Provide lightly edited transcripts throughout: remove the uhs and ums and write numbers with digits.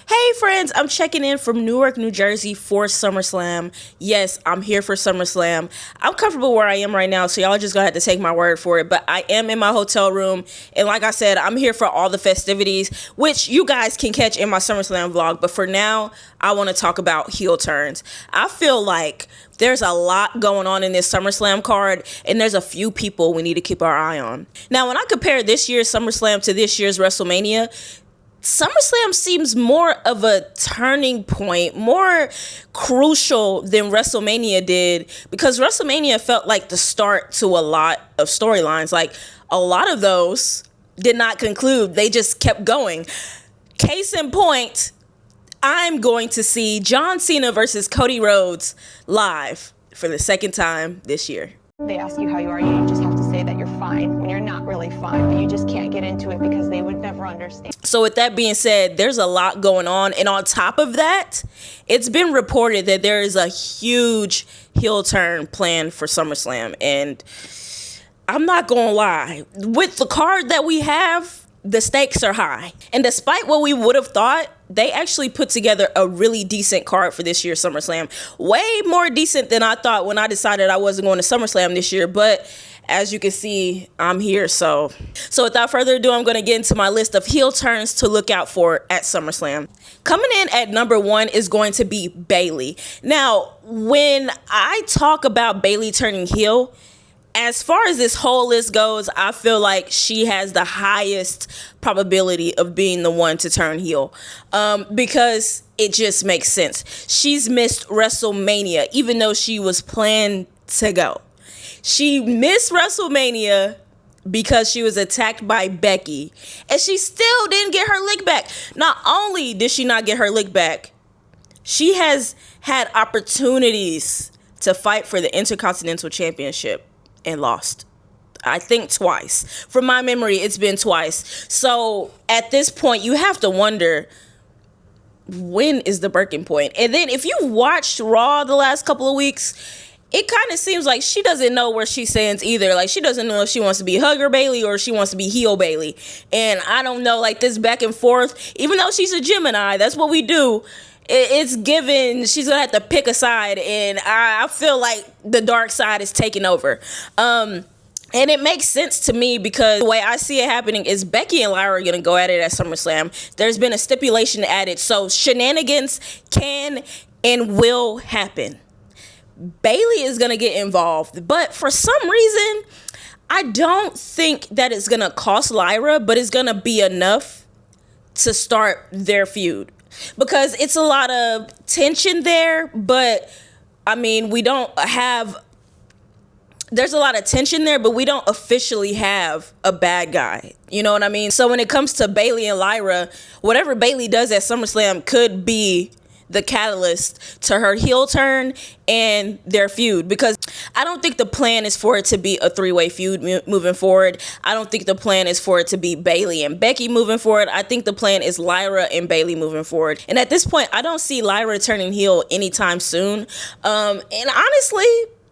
Hey friends, I'm checking in from Newark, New Jersey for SummerSlam. Yes, I'm here for SummerSlam. I'm comfortable where I am right now, so y'all just gonna have to take my word for it. But I am in my hotel room, and like I said, I'm here for all the festivities, which you guys can catch in my SummerSlam vlog. But for now, I want to talk about heel turns. I feel like there's a lot going on in this SummerSlam card, and there's a few people we need to keep our eye on. Now, when I compare this year's SummerSlam to this year's WrestleMania, SummerSlam seems more of a turning point, more crucial than WrestleMania did, because WrestleMania felt like the start to a lot of storylines. Like, a lot of those did not conclude. They just kept going. Case in point, I'm going to see John Cena versus Cody Rhodes live for the second time this year. They ask you how you are, you just have to say that you're fine when you're not really fine, but you just can't get into it because they would never understand. So with that being said, there's a lot going on. And on top of that, it's been reported that there is a huge heel turn planned for SummerSlam. And I'm not going to lie, with the card that we have, the stakes are high. And despite what we would have thought, they actually put together a really decent card for this year's SummerSlam. Way more decent than I thought when I decided I wasn't going to SummerSlam this year. But as you can see, I'm here. So without further ado, I'm going to get into my list of heel turns to look out for at SummerSlam. Coming in at number 1 is going to be Bayley. Now, when I talk about Bayley turning heel, as far as this whole list goes, I feel like she has the highest probability of being the one to turn heel, because it just makes sense. She's missed WrestleMania, even though she was planned to go. She missed WrestleMania because she was attacked by Becky, and she still didn't get her lick back. Not only did she not get her lick back, she has had opportunities to fight for the Intercontinental Championship and lost. I think twice. From my memory, it's been twice. So at this point, you have to wonder, when is the breaking point? And then if you watched Raw the last couple of weeks, it kind of seems like she doesn't know where she stands either. Like, she doesn't know if she wants to be Hugger Bayley or she wants to be heel Bayley. And I don't know, like, this back and forth, even though she's a Gemini, that's what we do. It's given she's gonna have to pick a side, and I feel like the dark side is taking over. And it makes sense to me, because the way I see it happening is Becky and Lyra are going to go at it at SummerSlam. There's been a stipulation added, so shenanigans can and will happen. Bayley is going to get involved, but for some reason, I don't think that it's going to cost Lyra, but it's going to be enough to start their feud. Because it's a lot of tension there, but I mean, there's a lot of tension there, but we don't officially have a bad guy. You know what I mean? So when it comes to Bayley and Lyra, whatever Bayley does at SummerSlam could be the catalyst to her heel turn and their feud, because I don't think the plan is for it to be a 3-way feud moving forward. I don't think the plan is for it to be Bayley and Becky moving forward. I think the plan is Lyra and Bayley moving forward. And at this point, I don't see Lyra turning heel anytime soon. And honestly,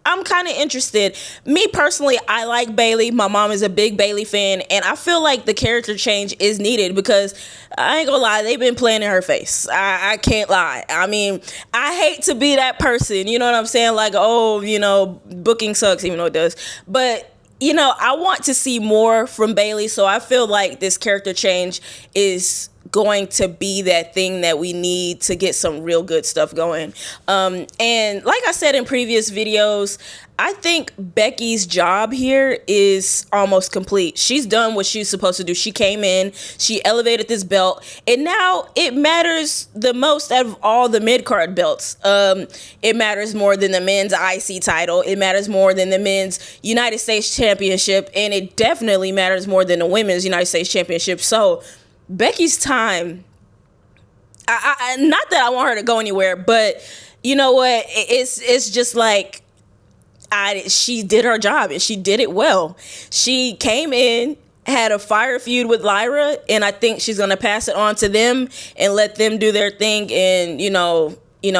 I'm kind of interested. Me personally, I like Bayley. My mom is a big Bayley fan, and I feel like the character change is needed, because I ain't gonna lie, they've been playing in her face. I can't lie. I mean, I hate to be that person, you know what I'm saying? Like, oh, booking sucks, even though it does. But I want to see more from Bayley, so I feel like this character change is going to be that thing that we need to get some real good stuff going. And like I said in previous videos, I think Becky's job here is almost complete. She's done what she's supposed to do. She came in, she elevated this belt, and now it matters the most out of all the mid-card belts. It matters more than the men's IC title. It matters more than the men's United States Championship, and it definitely matters more than the women's United States Championship. So Becky's time, not that I want her to go anywhere, but you know what? It's just like, she did her job, and she did it well. She came in, had a fire feud with Lyra, and I think she's going to pass it on to them and let them do their thing and,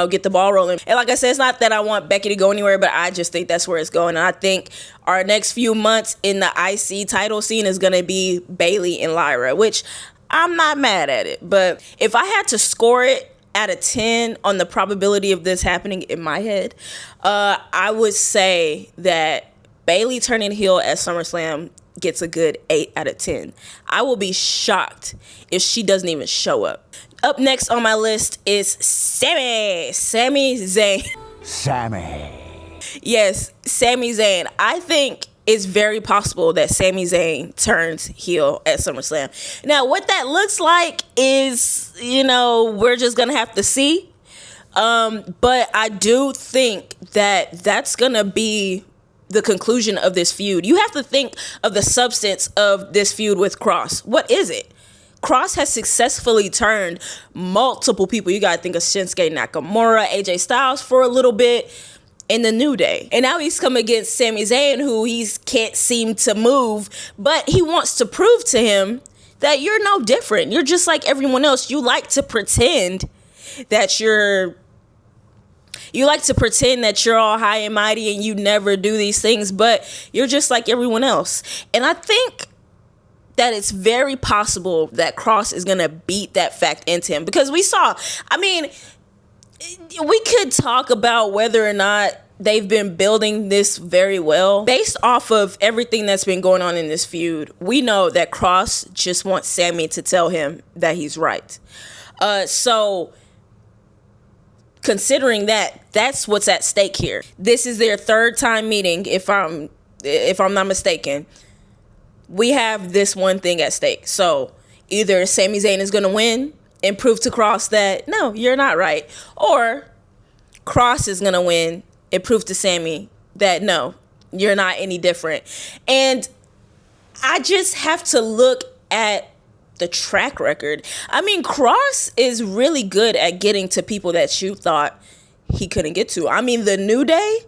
get the ball rolling. And like I said, it's not that I want Becky to go anywhere, but I just think that's where it's going. And I think our next few months in the IC title scene is going to be Bayley and Lyra, which I'm not mad at it. But if I had to score it out of 10 on the probability of this happening in my head, I would say that Bayley turning heel at SummerSlam gets a good 8 out of 10. I will be shocked if she doesn't even show up. Up next on my list is Sami Zayn. Yes, Sami Zayn. I think it's very possible that Sami Zayn turns heel at SummerSlam. Now, what that looks like is, we're just going to have to see. But I do think that that's going to be the conclusion of this feud. You have to think of the substance of this feud with Cross. What is it? Cross has successfully turned multiple people. You got to think of Shinsuke Nakamura, AJ Styles for a little bit in the New Day. And now he's come against Sami Zayn, who he can't seem to move, but he wants to prove to him that you're no different. You're just like everyone else. You like to pretend that you're all high and mighty and you never do these things, but you're just like everyone else. And I think that it's very possible that Cross is going to beat that fact into him, because we could talk about whether or not they've been building this very well. Based off of everything that's been going on in this feud, we know that Cross just wants Sami to tell him that he's right. So considering that, that's what's at stake here. This is their third time meeting, if I'm not mistaken. We have this one thing at stake. So either Sami Zayn is going to win and prove to Cross that, no, you're not right, or Cross is going to win and prove to Sami that, no, you're not any different. And I just have to look at the track record. I mean, Cross is really good at getting to people that you thought he couldn't get to. I mean, the New Day,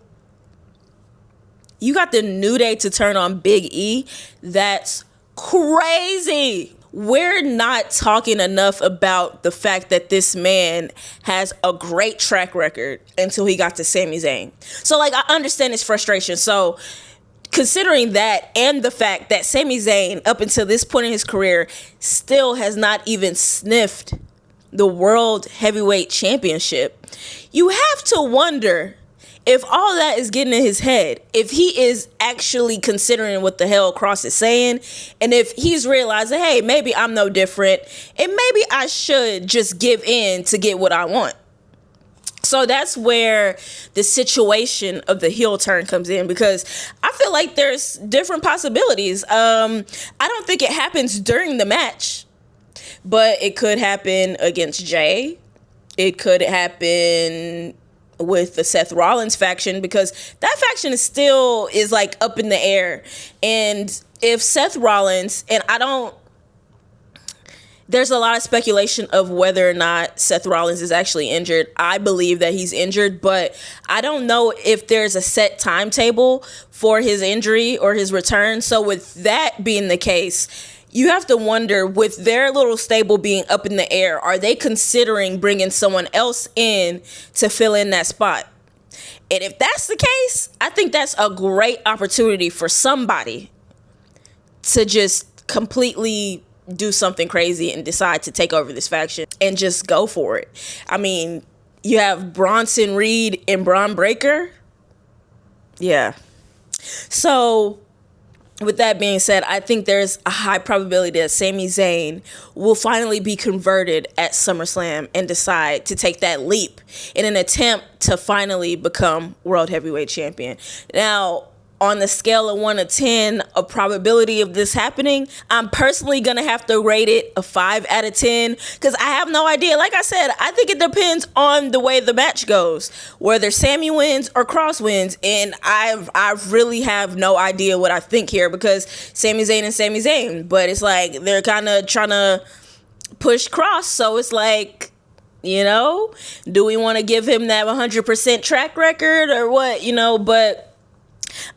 you got the New Day to turn on Big E. That's crazy. We're not talking enough about the fact that this man has a great track record until he got to Sami Zayn. So, I understand his frustration. So, considering that and the fact that Sami Zayn, up until this point in his career, still has not even sniffed the World Heavyweight Championship, you have to wonder if all that is getting in his head, if he is actually considering what the hell Cross is saying, and if he's realizing, hey, maybe I'm no different, and maybe I should just give in to get what I want. So that's where the situation of the heel turn comes in, because I feel like there's different possibilities. I don't think it happens during the match, but it could happen against Jey. It could happen with the Seth Rollins faction, because that faction is up in the air. And if Seth Rollins, there's a lot of speculation of whether or not Seth Rollins is actually injured. I believe that he's injured, but I don't know if there's a set timetable for his injury or his return. So with that being the case, you have to wonder, with their little stable being up in the air, are they considering bringing someone else in to fill in that spot? And if that's the case, I think that's a great opportunity for somebody to just completely do something crazy and decide to take over this faction and just go for it. I mean, you have Bronson Reed and Braun Breaker. Yeah. So with that being said, I think there's a high probability that Sami Zayn will finally be converted at SummerSlam and decide to take that leap in an attempt to finally become World Heavyweight Champion. Now, on the scale of 1 to 10, a probability of this happening, I'm personally going to have to rate it a 5 out of 10, because I have no idea. Like I said, I think it depends on the way the match goes, whether Sami wins or Cross wins. And I really have no idea what I think here, because Sami Zayn and Sami Zayn, but it's like they're kind of trying to push Cross. So it's like, do we want to give him that 100% track record or what, but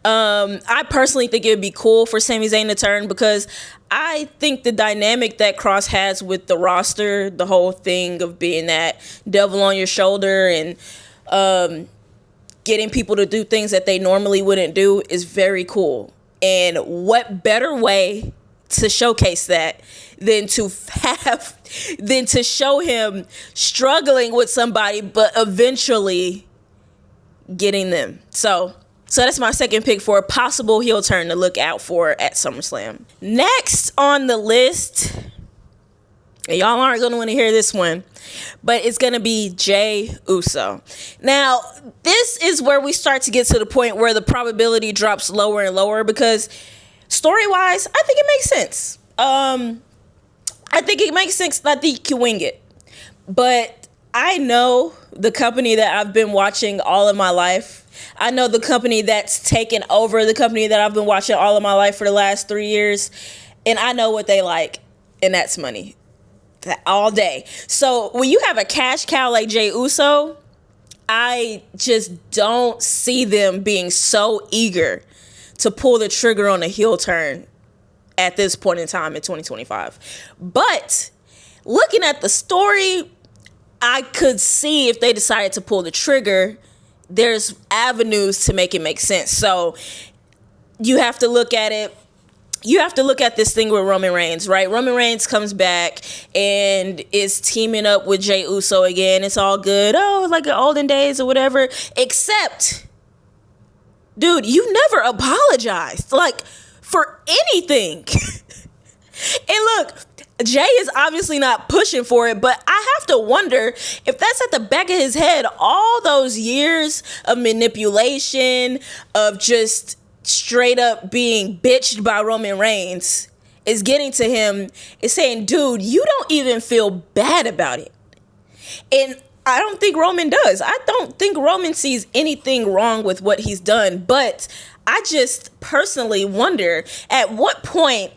I personally think it would be cool for Sami Zayn to turn, because I think the dynamic that Cross has with the roster, the whole thing of being that devil on your shoulder and getting people to do things that they normally wouldn't do, is very cool. And what better way to showcase that than to show him struggling with somebody but eventually getting them. So that's my second pick for a possible heel turn to look out for at SummerSlam. Next on the list, and y'all aren't going to want to hear this one, but it's going to be Jey Uso. Now, this is where we start to get to the point where the probability drops lower and lower, because story-wise, I think it makes sense. I think it makes sense. I think you can wing it. But I know the company that I've been watching all of my life. I know the company that's taken over the company that I've been watching all of my life for the last 3 years. And I know what they like, and that's money. All day. So when you have a cash cow like Jey Uso, I just don't see them being so eager to pull the trigger on a heel turn at this point in time in 2025. But looking at the story, I could see if they decided to pull the trigger, there's avenues to make it make sense. So you have to look at it. You have to look at this thing with Roman Reigns, right? Roman Reigns comes back and is teaming up with Jey Uso again. It's all good. Oh, like the olden days or whatever. Except, dude, you never apologized, like, for anything. And look, Jey is obviously not pushing for it, but I have to wonder if that's at the back of his head. All those years of manipulation, of just straight up being bitched by Roman Reigns, is getting to him, is saying, dude, you don't even feel bad about it. And I don't think Roman does. I don't think Roman sees anything wrong with what he's done. But I just personally wonder, at what point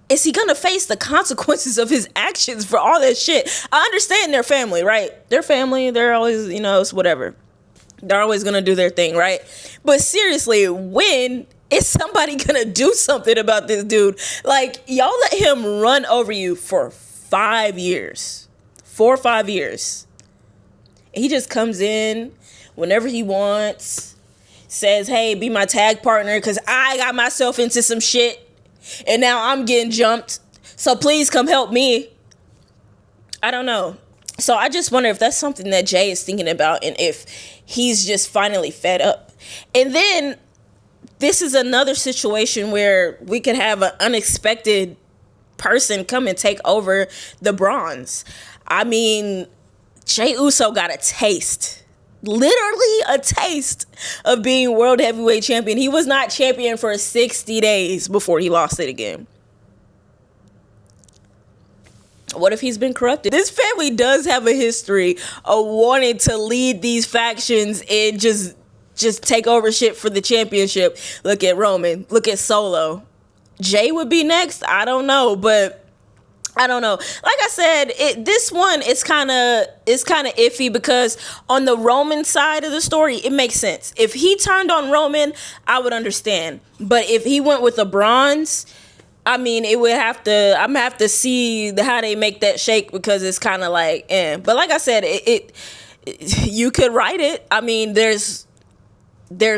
is he going to face the consequences of his actions for all that shit? I understand their family, right? Their family, they're always, it's whatever. They're always going to do their thing, right? But seriously, when is somebody going to do something about this dude? Like, y'all let him run over you for 5 years. 4 or 5 years. He just comes in whenever he wants, says, hey, be my tag partner because I got myself into some shit and now I'm getting jumped. So please come help me. I don't know. So I just wonder if that's something that Jey is thinking about and if he's just finally fed up. And then this is another situation where we could have an unexpected person come and take over the bronze. I mean, Jey Uso got a taste, literally a taste of being world heavyweight champion. He was not champion for 60 days before he lost it again. What if he's been corrupted? This family does have a history of wanting to lead these factions and just take over shit for the championship. Look at Roman. Look at Solo. Jey would be next. I don't know, but I don't know. Like I said, this one is kind of iffy because on the Roman side of the story, it makes sense. If he turned on Roman, I would understand. But if he went with a bronze, I mean, I'm gonna have to see how they make that shake because it's kind of like, But like I said, you could write it. I mean, there's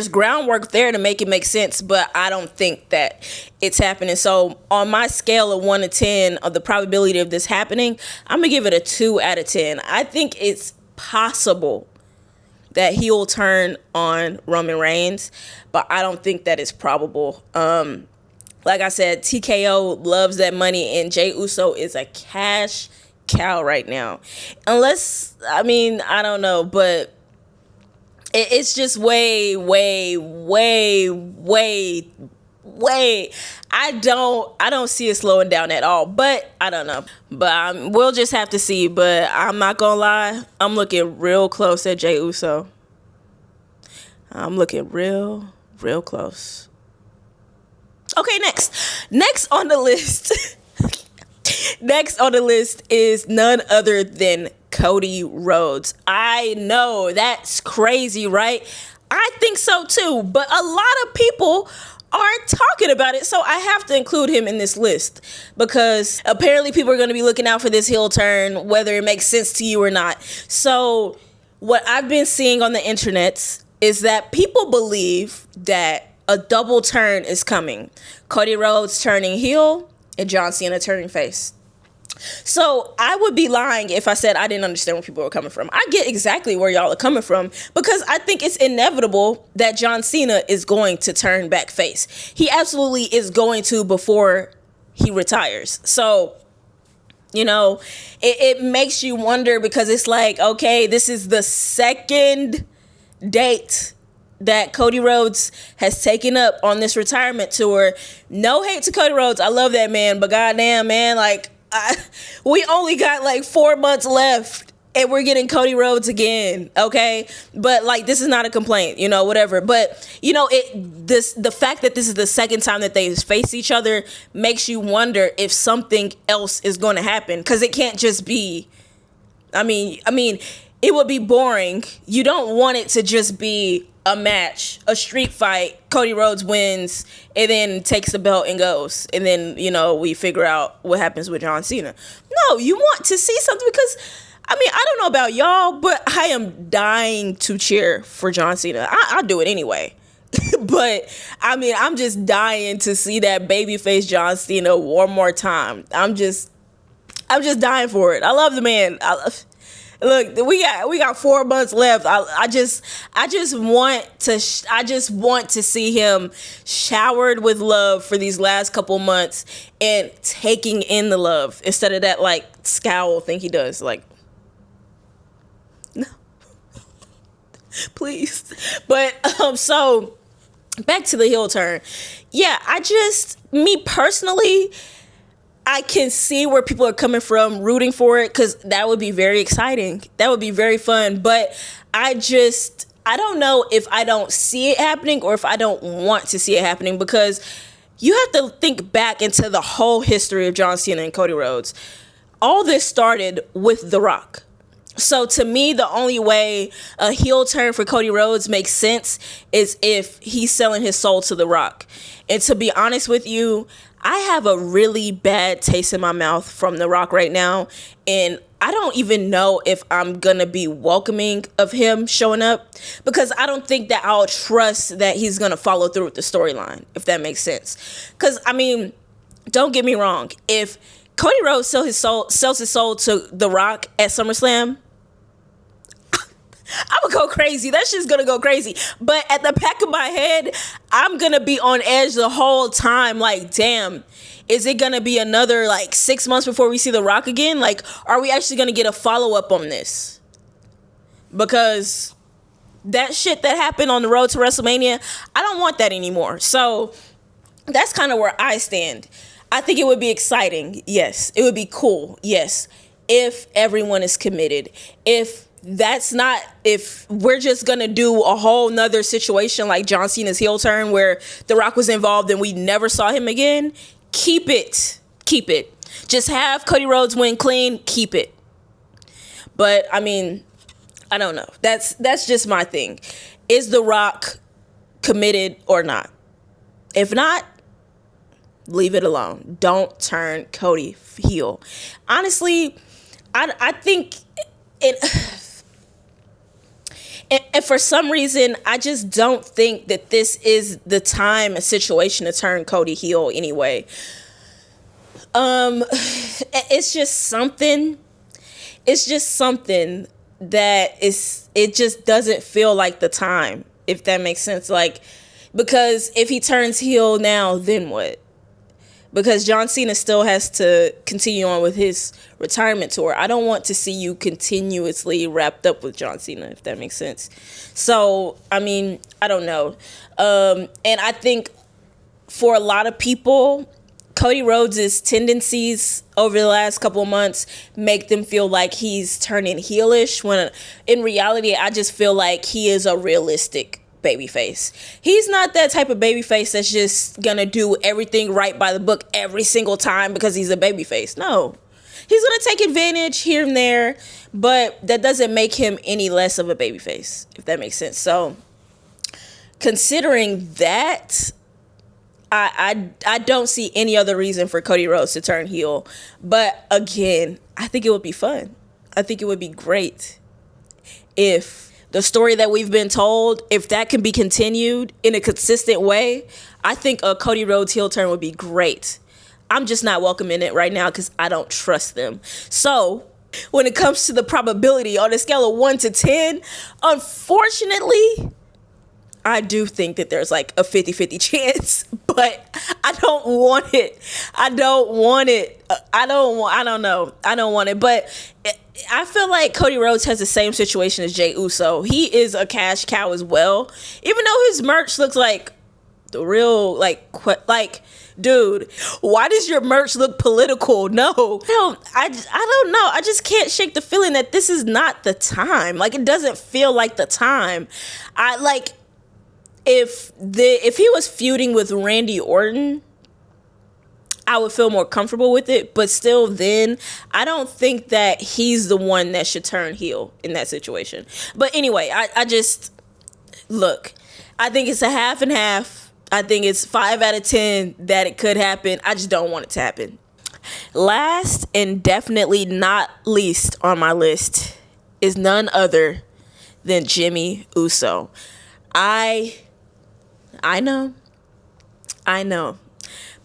groundwork there to make it make sense, but I don't think that it's happening. So on my scale of 1 to 10 of the probability of this happening, I'm gonna give it a 2 out of 10. I think it's possible that he will turn on Roman Reigns, but I don't think that is probable. Like I said, TKO loves that money, and Jey Uso is a cash cow right now. Unless, I mean, I don't know, but it's just way. I don't see it slowing down at all, but I don't know. But we'll just have to see. But I'm not gonna lie, I'm looking real close at Jey Uso. I'm looking real close. Okay, next on the list. Next on the list is none other than Cody Rhodes. I know, that's crazy, right? I think so too, but a lot of people aren't talking about it, so I have to include him in this list because apparently people are going to be looking out for this heel turn, whether it makes sense to you or not. So what I've been seeing on the internet is that people believe that a double turn is coming. Cody Rhodes turning heel and John Cena turning face. So I would be lying if I said I didn't understand where people were coming from. I get exactly where y'all are coming from, because I think it's inevitable that John Cena is going to turn back face. He absolutely is going to before he retires. So, you know, it makes you wonder, because it's like, okay, this is the second date that Cody Rhodes has taken up on this retirement tour. No hate to Cody Rhodes. I love that man, but goddamn, man, like, we only got like 4 months left and we're getting Cody Rhodes again, okay? But like, this is not a complaint, you know, whatever. But, you know, the fact that this is the second time that they face each other makes you wonder if something else is going to happen, because it can't just be, I mean, it would be boring. You don't want it to just be a match, a street fight, Cody Rhodes wins, and then takes the belt and goes. And then, you know, we figure out what happens with John Cena. No, you want to see something, because, I mean, I don't know about y'all, but I am dying to cheer for John Cena. I'll do it anyway. But, I mean, I'm just dying to see that babyface John Cena one more time. I'm just dying for it. I love the man. Look, we got 4 months left. I just want to see him showered with love for these last couple months and taking in the love, instead of that like scowl thing he does. Like, no, please. But so back to the heel turn. Yeah, me personally, I can see where people are coming from rooting for it, because that would be very exciting. That would be very fun. But I don't know if I don't see it happening or if I don't want to see it happening, because you have to think back into the whole history of John Cena and Cody Rhodes. All this started with The Rock. So to me, the only way a heel turn for Cody Rhodes makes sense is if he's selling his soul to The Rock. And to be honest with you, I have a really bad taste in my mouth from The Rock right now, and I don't even know if I'm gonna be welcoming of him showing up, because I don't think that I'll trust that he's gonna follow through with the storyline, if that makes sense. Because, I mean, don't get me wrong, if Cody Rhodes sells his soul to The Rock at SummerSlam, I'm gonna go crazy. That shit's gonna go crazy. But at the back of my head, I'm gonna be on edge the whole time. Like, damn, is it gonna be another like 6 months before we see The Rock again? Like, are we actually gonna get a follow-up on this? Because that shit that happened on the road to WrestleMania, I don't want that anymore. So that's kind of where I stand. I think it would be exciting. Yes. It would be cool. Yes. If everyone is committed. If we're just gonna do a whole nother situation like John Cena's heel turn where The Rock was involved and we never saw him again, keep it. Just have Cody Rhodes win clean, keep it. But I mean, I don't know. That's just my thing. Is The Rock committed or not? If not, leave it alone. Don't turn Cody heel. Honestly, I think it. And for some reason, I just don't think that this is the time, a situation to turn Cody heel anyway. It's just something that it just doesn't feel like the time, if that makes sense. Like, because if he turns heel now, then what? Because John Cena still has to continue on with his retirement tour. I don't want to see you continuously wrapped up with John Cena, if that makes sense. So, I mean, I don't know. And I think for a lot of people, Cody Rhodes' tendencies over the last couple of months make them feel like he's turning heelish, when in reality, I just feel like he is a realistic babyface. He's not that type of babyface that's just gonna do everything right by the book every single time because he's a babyface. No. He's gonna take advantage here and there, but that doesn't make him any less of a babyface, if that makes sense. So, considering that, I don't see any other reason for Cody Rhodes to turn heel. But again, I think it would be fun. I think it would be great if the story that we've been told, if that can be continued in a consistent way. I think a Cody Rhodes heel turn would be great. I'm just not welcoming it right now because I don't trust them. So when it comes to the probability on a scale of 1 to 10, unfortunately, I do think that there's like a 50-50 chance, but I don't want it. I don't want it. But I feel like Cody Rhodes has the same situation as Jey Uso. He is a cash cow as well. Even though his merch looks like the real, like, dude, why does your merch look political? No, I don't know. I just can't shake the feeling that this is not the time. Like, it doesn't feel like the time. If he was feuding with Randy Orton, I would feel more comfortable with it. But still, then I don't think that he's the one that should turn heel in that situation. But anyway, I just look. I think it's a half and half. I think it's 5 out of 10 that it could happen. I just don't want it to happen. Last and definitely not least on my list is none other than Jimmy Uso. I know.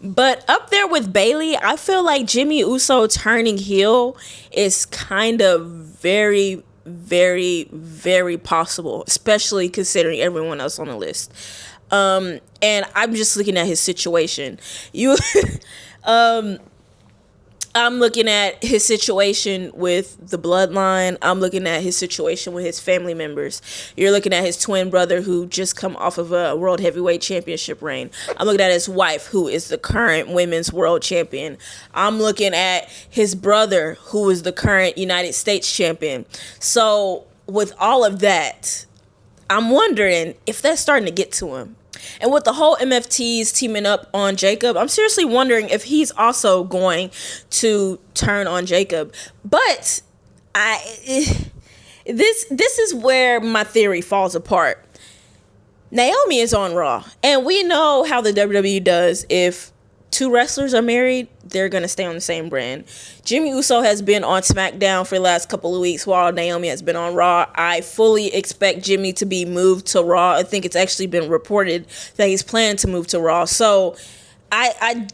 But up there with Bayley, I feel like Jimmy Uso turning heel is kind of very, very, very possible, especially considering everyone else on the list. And I'm just looking at his situation. I'm looking at his situation with the bloodline. I'm looking at his situation with his family members. You're looking at his twin brother who just come off of a world heavyweight championship reign. I'm looking at his wife who is the current women's world champion. I'm looking at his brother who is the current United States champion. So with all of that, I'm wondering if that's starting to get to him. And with the whole MFTs teaming up on Jacob, I'm seriously wondering if he's also going to turn on Jacob. But this is where my theory falls apart. Naomi is on Raw, and we know how the WWE does. If two wrestlers are married, they're going to stay on the same brand. Jimmy Uso has been on SmackDown for the last couple of weeks while Naomi has been on Raw. I fully expect Jimmy to be moved to Raw. I think it's actually been reported that he's planning to move to Raw. So I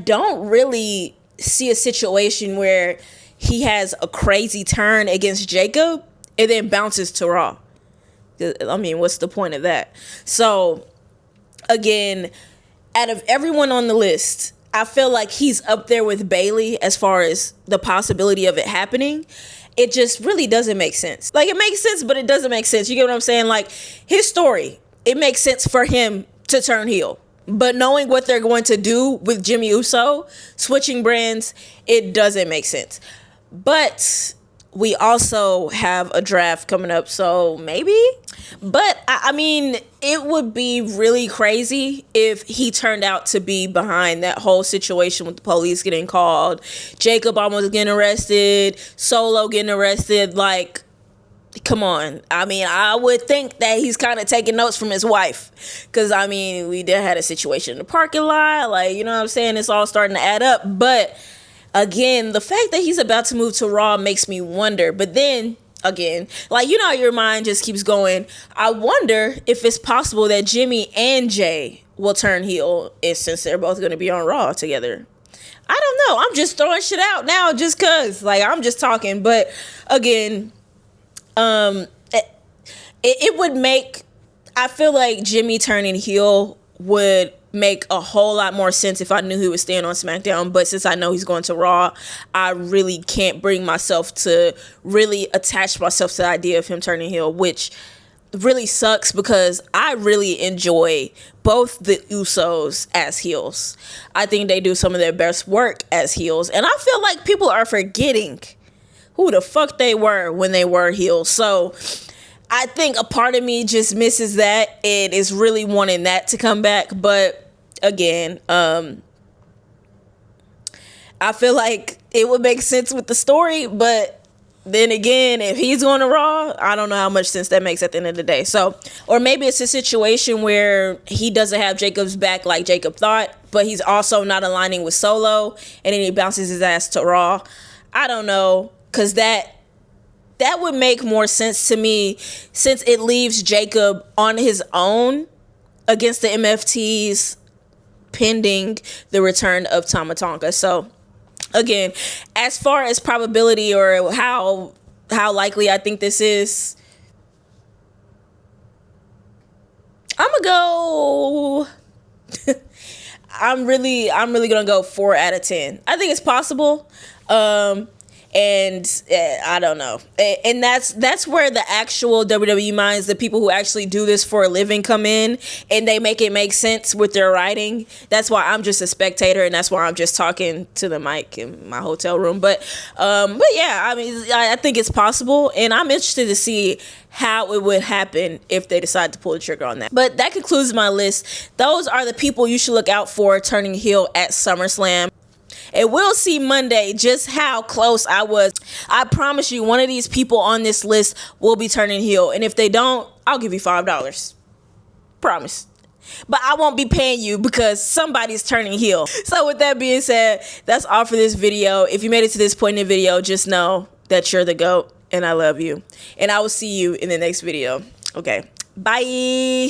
don't really see a situation where he has a crazy turn against Jacob and then bounces to Raw. I mean, what's the point of that? So, again, out of everyone on the list, I feel like he's up there with Bayley as far as the possibility of it happening. It just really doesn't make sense. Like, it makes sense, but it doesn't make sense. You get what I'm saying? Like, his story, it makes sense for him to turn heel. But knowing what they're going to do with Jimmy Uso, switching brands, it doesn't make sense. But we also have a draft coming up, so maybe. But I mean, it would be really crazy if he turned out to be behind that whole situation with the police getting called, Jacob almost getting arrested, Solo getting arrested. Like, come on. I mean, I would think that he's kind of taking notes from his wife, because I mean, we did had a situation in the parking lot. Like, you know what I'm saying? It's all starting to add up. But again, the fact that he's about to move to Raw makes me wonder. But then again, like, you know, your mind just keeps going. I wonder if it's possible that Jimmy and Jey will turn heel, since they're both going to be on Raw together. I don't know. I'm just throwing shit out now just because, like, I'm just talking. But again, it would make, I feel like Jimmy turning heel would make a whole lot more sense if I knew he was staying on SmackDown. But since I know he's going to Raw, I really can't bring myself to really attach myself to the idea of him turning heel, which really sucks because I really enjoy both the Usos as heels. I think they do some of their best work as heels, and I feel like people are forgetting who the fuck they were when they were heels. So I think a part of me just misses that and is really wanting that to come back. But again, I feel like it would make sense with the story. But then again, if he's going to Raw, I don't know how much sense that makes at the end of the day. So, or maybe it's a situation where he doesn't have Jacob's back like Jacob thought, but he's also not aligning with Solo, and then he bounces his ass to Raw. I don't know, because that would make more sense to me, since it leaves Jacob on his own against the MFTs pending the return of Tama Tonga. So again, as far as probability or how likely I think this is, I'm gonna go I'm really gonna go 4 out of 10. I think it's possible. And I don't know. And that's where the actual WWE minds, the people who actually do this for a living, come in, and they make it make sense with their writing. That's why I'm just a spectator, and that's why I'm just talking to the mic in my hotel room. But yeah, I mean, I think it's possible, and I'm interested to see how it would happen if they decide to pull the trigger on that. But that concludes my list. Those are the people you should look out for turning heel at SummerSlam. And we'll see Monday just how close I was. I promise you, one of these people on this list will be turning heel. And if they don't, I'll give you $5. Promise. But I won't be paying you because somebody's turning heel. So with that being said, that's all for this video. If you made it to this point in the video, just know that you're the GOAT and I love you. And I will see you in the next video. Okay. Bye.